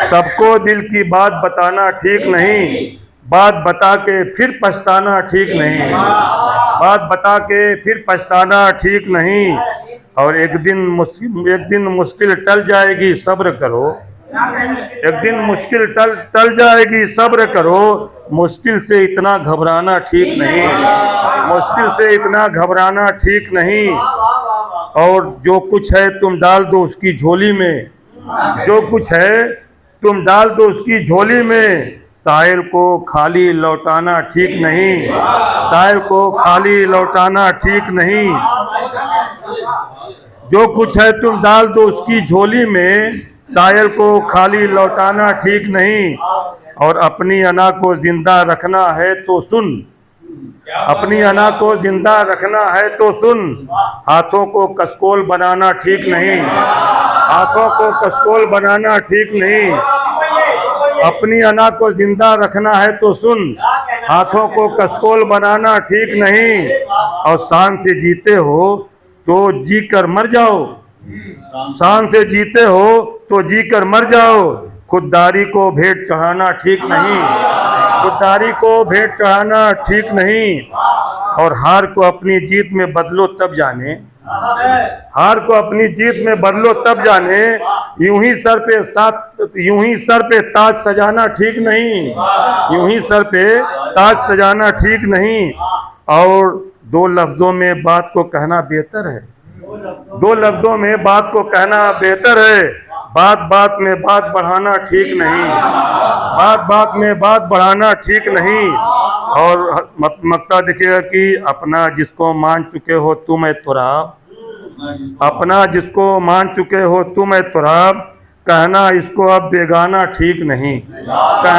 सबको दिल की बात बताना ठीक नहीं, बात बता के फिर पछताना ठीक नहीं, बात बता के फिर पछताना ठीक नहीं। और एक दिन मुश्किल टल जाएगी, सब्र करो। एक दिन मुश्किल टल जाएगी, सब्र करो। मुश्किल से इतना घबराना ठीक नहीं, मुश्किल से इतना घबराना ठीक नहीं। और जो कुछ है तुम डाल दो उसकी झोली में, जो कुछ है तुम डाल दो उसकी झोली में। साहिल को खाली लौटाना ठीक नहीं, साहिल को खाली लौटाना ठीक नहीं। जो कुछ है तुम डाल दो उसकी झोली में, साहिल को खाली लौटाना ठीक नहीं। और अपनी अना को जिंदा रखना है तो सुन, अपनी अना को जिंदा रखना है तो सुन। हाथों को कसकोल बनाना ठीक नहीं, हाथों को कसकोल बनाना ठीक नहीं। अपनी अना को जिंदा रखना है तो सुन, हाथों को कसकोल बनाना ठीक नहीं। और शान से जीते हो तो जी कर मर जाओ, शान से जीते हो तो जी कर मर जाओ। खुददारी को भेंट चढ़ाना ठीक नहीं, खुददारी को भेंट चढ़ाना ठीक नहीं। और हार को अपनी जीत में बदलो तब जाने, हार को अपनी जीत में बदलो तब जाने। यूं ही सर पे ताज सजाना ठीक नहीं, यूं ही सर पे ताज सजाना ठीक नहीं। और दो लफ्जों में बात को कहना बेहतर है, दो लफ्जों में बात को कहना बेहतर है। बात बात में बात बढ़ाना ठीक नहीं, बात बात में बात बढ़ाना ठीक नहीं। और मक्ता देखिएगा कि अपना जिसको मान चुके हो तुम है तुराब, अपना जिसको मान चुके हो तुम है तुराब। कहना इसको अब बेगाना ठीक नहीं, कहना